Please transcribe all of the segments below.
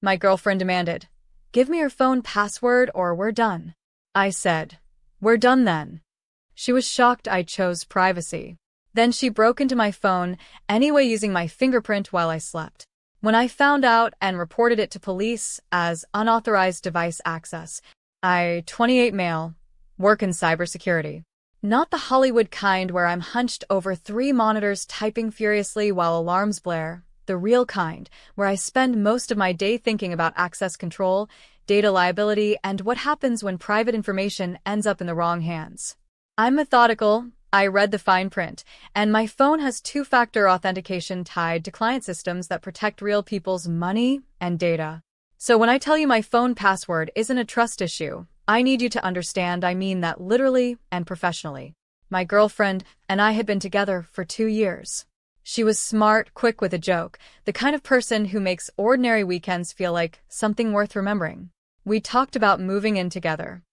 My girlfriend demanded. "Give me your phone password or we're done." I said, "We're done then." She was shocked I chose privacy. Then she broke into my phone anyway using my fingerprint while I slept. When I found out and reported it to police as unauthorized device access, 28 male, work in cybersecurity. Not the Hollywood kind where I'm hunched over 3 monitors typing furiously while alarms blare. The real kind, where I spend most of my day thinking about access control, data liability, and what happens when private information ends up in the wrong hands. I'm methodical. I read the fine print, and my phone has 2-factor authentication tied to client systems that protect real people's money and data. So when I tell you my phone password isn't a trust issue, I need you to understand I mean that literally and professionally. My girlfriend and I had been together for 2 years. She was smart, quick with a joke, the kind of person who makes ordinary weekends feel like something worth remembering. We talked about moving in together.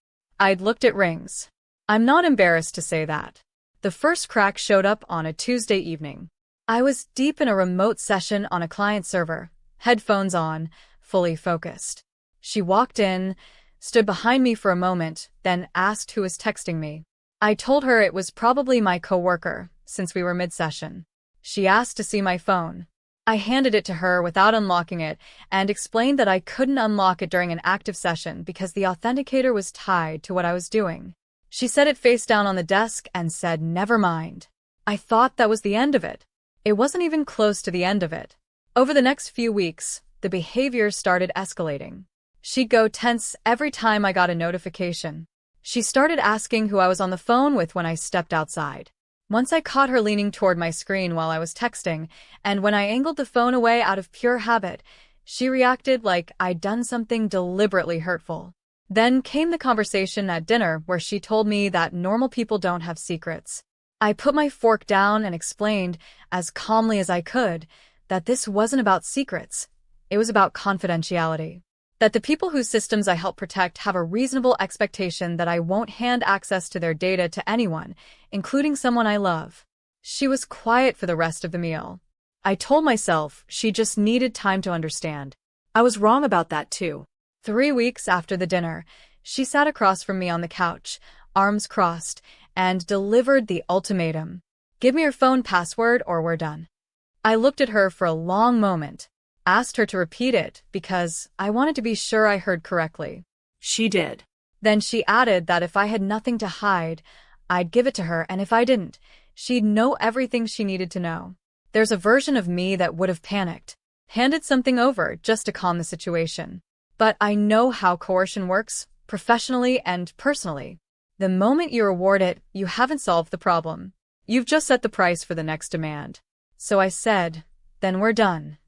I'd looked at rings. I'm not embarrassed to say that. The first crack showed up on a Tuesday evening. I was deep in a remote session on a client server, headphones on, fully focused. She walked in, stood behind me for a moment, then asked who was texting me. I told her it was probably my coworker, since we were mid-session. She asked to see my phone. I handed it to her without unlocking it and explained that I couldn't unlock it during an active session because the authenticator was tied to what I was doing. She set it face down on the desk and said, "Never mind." I thought that was the end of it. It wasn't even close to the end of it. Over the next few weeks, the behavior started escalating. She'd go tense every time I got a notification. She started asking who I was on the phone with when I stepped outside. Once I caught her leaning toward my screen while I was texting, and when I angled the phone away out of pure habit, she reacted like I'd done something deliberately hurtful. Then came the conversation at dinner where she told me that normal people don't have secrets. I put my fork down and explained, as calmly as I could, that this wasn't about secrets. It was about confidentiality. That the people whose systems I help protect have a reasonable expectation that I won't hand access to their data to anyone, including someone I love. She was quiet for the rest of the meal. I told myself she just needed time to understand. I was wrong about that too. 3 weeks after the dinner, she sat across from me on the couch, arms crossed, and delivered the ultimatum. "Give me your phone password or we're done." I looked at her for a long moment. Asked her to repeat it because I wanted to be sure I heard correctly. She did. Then she added that if I had nothing to hide, I'd give it to her, and if I didn't, she'd know everything she needed to know. There's a version of me that would have panicked, handed something over just to calm the situation. But I know how coercion works, professionally and personally. The moment you reward it, you haven't solved the problem. You've just set the price for the next demand. So I said, "Then we're done."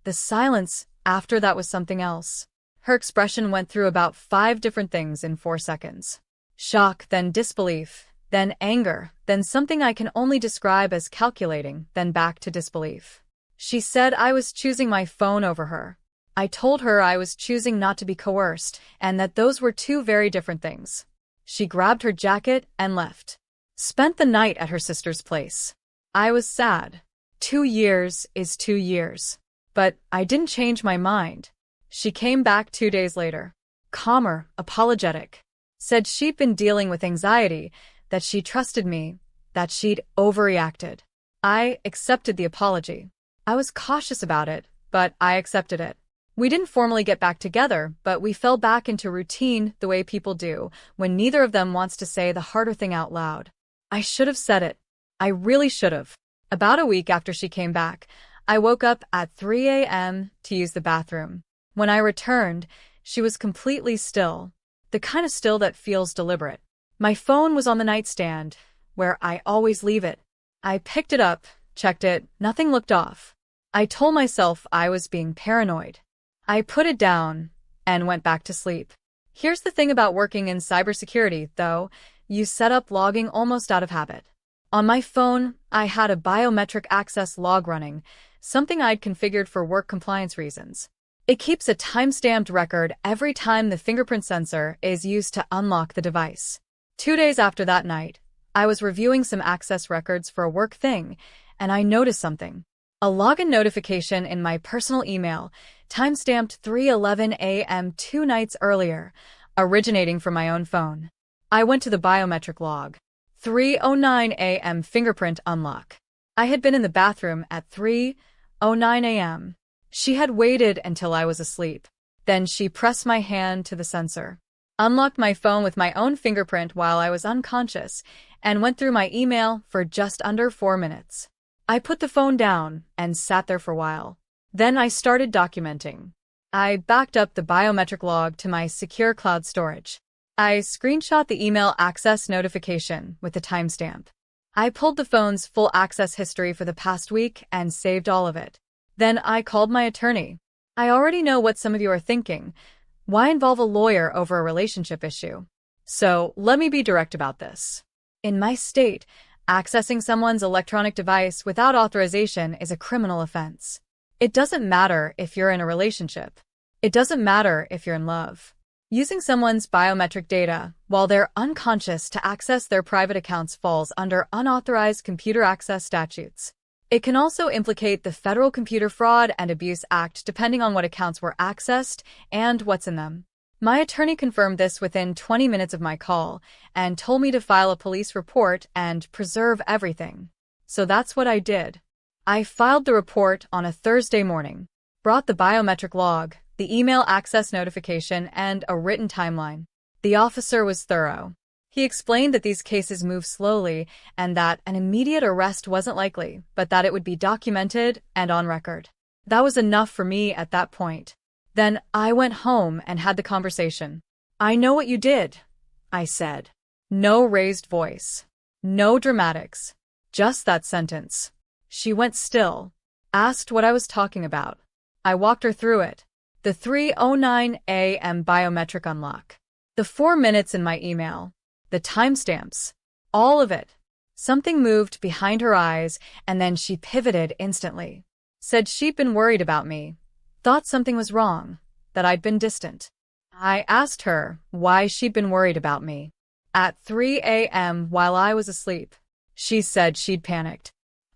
The silence after that was something else. Her expression went through about 5 different things in 4 seconds. Shock, then disbelief, then anger, then something I can only describe as calculating, then back to disbelief. She said I was choosing my phone over her. I told her I was choosing not to be coerced, and that those were 2 very different things. She grabbed her jacket and left. Spent the night at her sister's place. I was sad. 2 years is 2 years. But I didn't change my mind. She came back 2 days later. Calmer, apologetic. Said she'd been dealing with anxiety, that she trusted me, that she'd overreacted. I accepted the apology. I was cautious about it, but I accepted it. We didn't formally get back together, but we fell back into routine the way people do when neither of them wants to say the harder thing out loud. I should have said it. I really should have. About a week after she came back, I woke up at 3 a.m. to use the bathroom. When I returned, she was completely still, the kind of still that feels deliberate. My phone was on the nightstand, where I always leave it. I picked it up, checked it, nothing looked off. I told myself I was being paranoid. I put it down and went back to sleep. Here's the thing about working in cybersecurity, though, you set up logging almost out of habit. On my phone, I had a biometric access log running, something I'd configured for work compliance reasons. It keeps a time-stamped record every time the fingerprint sensor is used to unlock the device. 2 days after that night, I was reviewing some access records for a work thing, and I noticed something. A login notification in my personal email, timestamped 3:11 a.m. 2 nights earlier, originating from my own phone. I went to the biometric log. 3:09 a.m. fingerprint unlock. I had been in the bathroom at 3:09 a.m. She had waited until I was asleep. Then she pressed my hand to the sensor, unlocked my phone with my own fingerprint while I was unconscious, and went through my email for just under 4 minutes. I put the phone down and sat there for a while. Then I started documenting. I backed up the biometric log to my secure cloud storage. I screenshot the email access notification with the timestamp. I pulled the phone's full access history for the past week and saved all of it. Then I called my attorney. I already know what some of you are thinking. Why involve a lawyer over a relationship issue? So let me be direct about this. In my state, accessing someone's electronic device without authorization is a criminal offense. It doesn't matter if you're in a relationship. It doesn't matter if you're in love. Using someone's biometric data while they're unconscious to access their private accounts falls under unauthorized computer access statutes. It can also implicate the Federal Computer Fraud and Abuse Act depending on what accounts were accessed and what's in them. My attorney confirmed this within 20 minutes of my call and told me to file a police report and preserve everything. So that's what I did. I filed the report on a Thursday morning, brought the biometric log, the email access notification, and a written timeline. The officer was thorough. He explained that these cases move slowly and that an immediate arrest wasn't likely, but that it would be documented and on record. That was enough for me at that point. Then I went home and had the conversation. "I know what you did," I said. No raised voice. No dramatics. Just that sentence. She went still, asked what I was talking about. I walked her through it. The 3:09 a.m. biometric unlock. The 4 minutes in my email. The timestamps. All of it. Something moved behind her eyes, and then she pivoted instantly. Said she'd been worried about me. Thought something was wrong. That I'd been distant. I asked her why she'd been worried about me. At 3 a.m. while I was asleep. She said she'd panicked.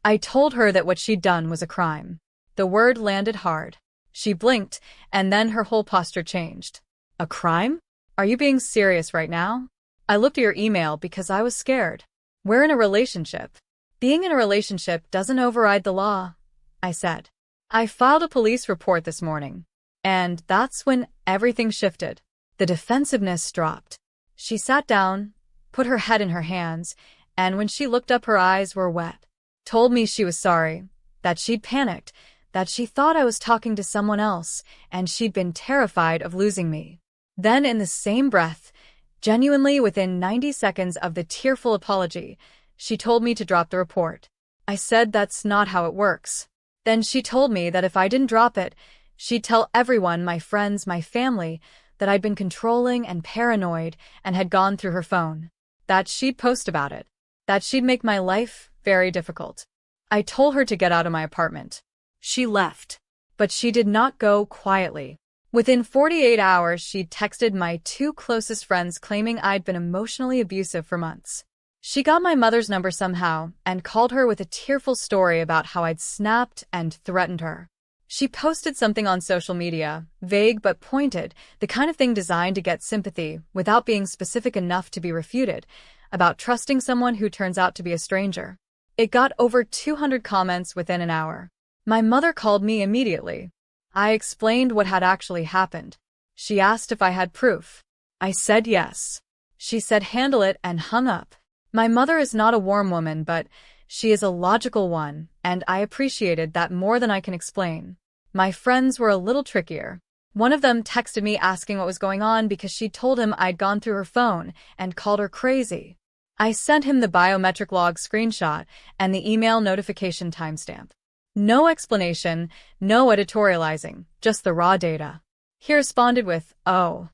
I told her that what she'd done was a crime. The word landed hard. She blinked, and then her whole posture changed. A crime? Are you being serious right now? I looked at your email because I was scared. We're in a relationship. Being in a relationship doesn't override the law, I said. I filed a police report this morning. And that's when everything shifted. The defensiveness dropped. She sat down, put her head in her hands, and when she looked up her eyes were wet. Told me she was sorry, that she'd panicked, that she thought I was talking to someone else, and she'd been terrified of losing me. Then in the same breath, genuinely within 90 seconds of the tearful apology, she told me to drop the report. I said that's not how it works. Then she told me that if I didn't drop it, she'd tell everyone, my friends, my family, that I'd been controlling and paranoid and had gone through her phone. That she'd post about it. That she'd make my life very difficult. I told her to get out of my apartment. She left. But she did not go quietly. Within 48 hours, she'd texted my 2 closest friends claiming I'd been emotionally abusive for months. She got my mother's number somehow and called her with a tearful story about how I'd snapped and threatened her. She posted something on social media, vague but pointed, the kind of thing designed to get sympathy without being specific enough to be refuted, about trusting someone who turns out to be a stranger. It got over 200 comments within an hour. My mother called me immediately. I explained what had actually happened. She asked if I had proof. I said yes. She said handle it and hung up. My mother is not a warm woman, but she is a logical one, and I appreciated that more than I can explain. My friends were a little trickier. One of them texted me asking what was going on because she told him I'd gone through her phone and called her crazy. I sent him the biometric log screenshot and the email notification timestamp. No explanation, no editorializing, just the raw data. He responded with, "Oh.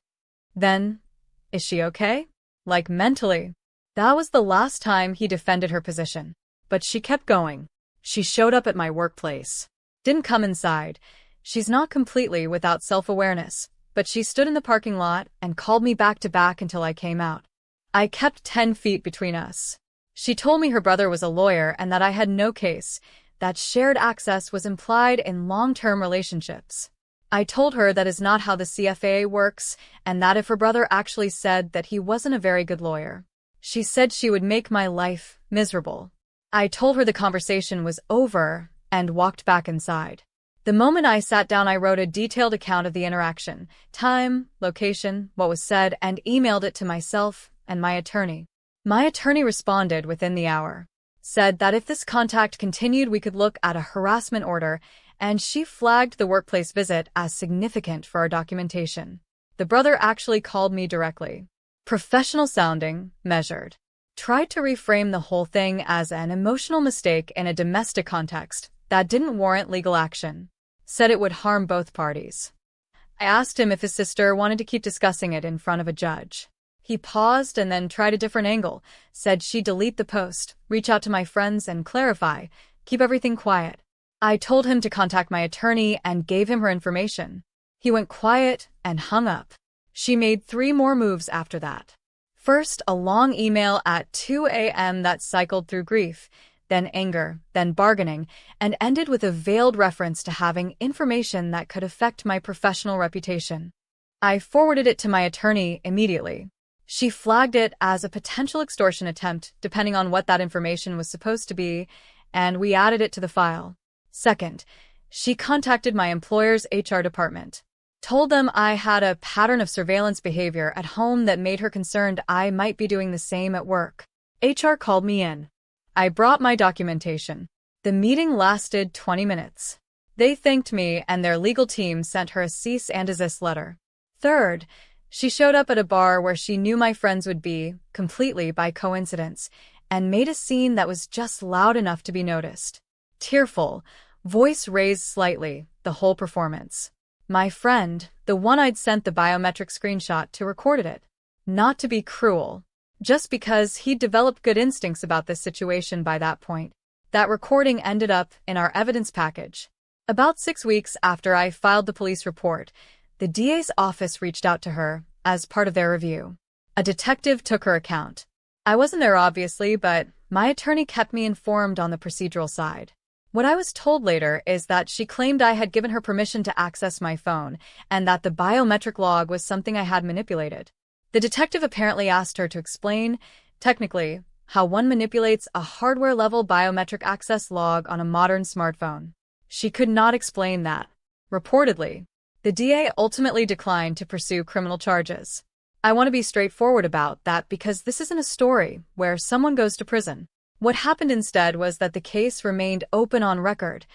Then, is she okay? Like mentally?" That was the last time he defended her position. But she kept going. She showed up at my workplace. Didn't come inside. She's not completely without self-awareness, but she stood in the parking lot and called me back to back until I came out. I kept 10 feet between us. She told me her brother was a lawyer and that I had no case, that shared access was implied in long-term relationships. I told her that is not how the CFA works, and that if her brother actually said that he wasn't a very good lawyer, she said she would make my life miserable. I told her the conversation was over and walked back inside. The moment I sat down, I wrote a detailed account of the interaction, time, location, what was said, and emailed it to myself and my attorney. My attorney responded within the hour, said that if this contact continued, we could look at a harassment order, and she flagged the workplace visit as significant for our documentation. The brother actually called me directly. Professional sounding, measured. Tried to reframe the whole thing as an emotional mistake in a domestic context that didn't warrant legal action. Said it would harm both parties. I asked him if his sister wanted to keep discussing it in front of a judge. He paused and then tried a different angle, said she'd delete the post, reach out to my friends and clarify, keep everything quiet. I told him to contact my attorney and gave him her information. He went quiet and hung up. She made 3 more moves after that. First, a long email at 2 a.m. that cycled through grief, then anger, then bargaining, and ended with a veiled reference to having information that could affect my professional reputation. I forwarded it to my attorney immediately. She flagged it as a potential extortion attempt, depending on what that information was supposed to be, and we added it to the file. Second, she contacted my employer's HR department. Told them I had a pattern of surveillance behavior at home that made her concerned I might be doing the same at work. HR called me in. I brought my documentation. The meeting lasted 20 minutes. They thanked me, and their legal team sent her a cease and desist letter. Third, she showed up at a bar where she knew my friends would be, completely by coincidence, and made a scene that was just loud enough to be noticed. Tearful, voice raised slightly, the whole performance. My friend, the one I'd sent the biometric screenshot to, recorded it. Not to be cruel, just because he'd developed good instincts about this situation by that point. That recording ended up in our evidence package. About 6 weeks after I filed the police report, the DA's office reached out to her as part of their review. A detective took her account. I wasn't there, obviously, but my attorney kept me informed on the procedural side. What I was told later is that she claimed I had given her permission to access my phone and that the biometric log was something I had manipulated. The detective apparently asked her to explain, technically, how one manipulates a hardware-level biometric access log on a modern smartphone. She could not explain that. Reportedly, the DA ultimately declined to pursue criminal charges. I want to be straightforward about that because this isn't a story where someone goes to prison. What happened instead was that the case remained open on record,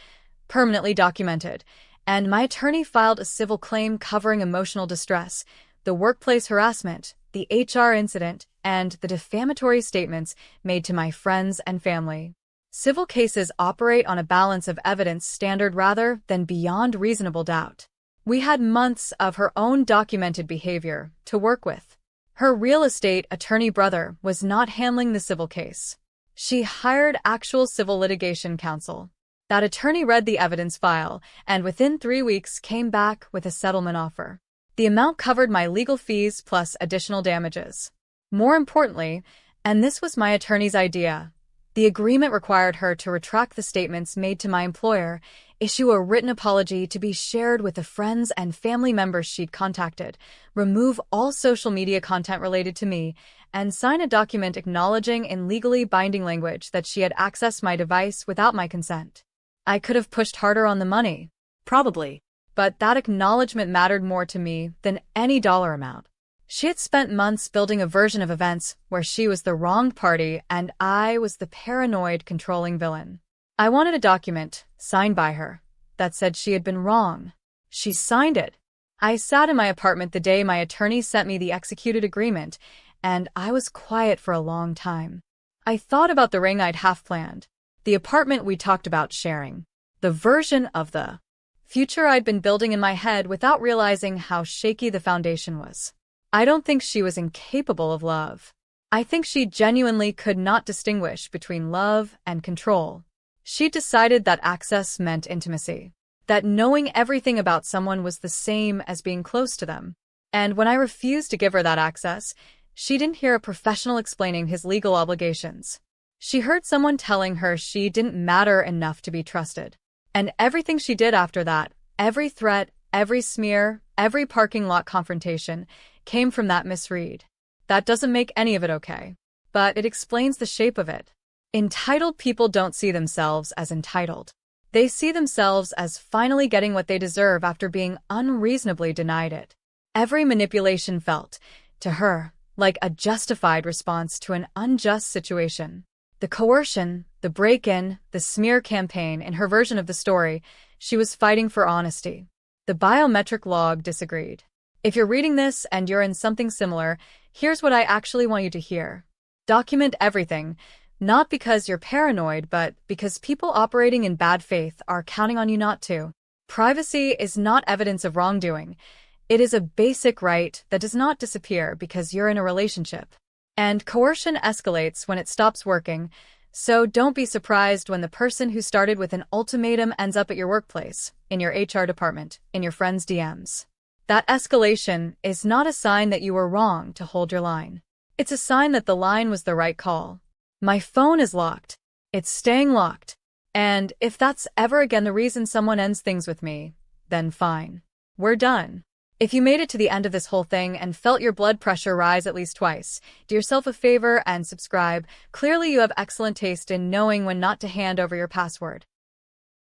permanently documented, and my attorney filed a civil claim covering emotional distress, the workplace harassment, the HR incident, and the defamatory statements made to my friends and family. Civil cases operate on a balance of evidence standard rather than beyond reasonable doubt. We had months of her own documented behavior to work with. Her real estate attorney brother was not handling the civil case. She hired actual civil litigation counsel. That attorney read the evidence file and within 3 weeks came back with a settlement offer. The amount covered my legal fees plus additional damages. More importantly, and this was my attorney's idea, the agreement required her to retract the statements made to my employer, issue a written apology to be shared with the friends and family members she'd contacted, remove all social media content related to me, and sign a document acknowledging in legally binding language that she had accessed my device without my consent. I could have pushed harder on the money, probably, but that acknowledgement mattered more to me than any dollar amount. She had spent months building a version of events where she was the wronged party and I was the paranoid, controlling villain. I wanted a document, signed by her, that said she had been wrong. She signed it. I sat in my apartment the day my attorney sent me the executed agreement, and I was quiet for a long time. I thought about the ring I'd half-planned, the apartment we talked about sharing, the version of the future I'd been building in my head without realizing how shaky the foundation was. I don't think she was incapable of love. I think she genuinely could not distinguish between love and control. She decided that access meant intimacy, that knowing everything about someone was the same as being close to them. And when I refused to give her that access, she didn't hear a professional explaining his legal obligations. She heard someone telling her she didn't matter enough to be trusted. And everything she did after that, every threat, every smear, every parking lot confrontation, came from that misread. That doesn't make any of it okay. But it explains the shape of it. Entitled people don't see themselves as entitled. They see themselves as finally getting what they deserve after being unreasonably denied it. Every manipulation felt, to her, like a justified response to an unjust situation. The coercion, the break-in, the smear campaign, in her version of the story, she was fighting for honesty. The biometric log disagreed. If you're reading this and you're in something similar, here's what I actually want you to hear. Document everything, not because you're paranoid, but because people operating in bad faith are counting on you not to. Privacy is not evidence of wrongdoing. It is a basic right that does not disappear because you're in a relationship. And coercion escalates when it stops working, so don't be surprised when the person who started with an ultimatum ends up at your workplace, in your HR department, in your friends' DMs. That escalation is not a sign that you were wrong to hold your line. It's a sign that the line was the right call. My phone is locked. It's staying locked. And if that's ever again the reason someone ends things with me, then fine. We're done. If you made it to the end of this whole thing and felt your blood pressure rise at least twice, do yourself a favor and subscribe. Clearly you have excellent taste in knowing when not to hand over your password.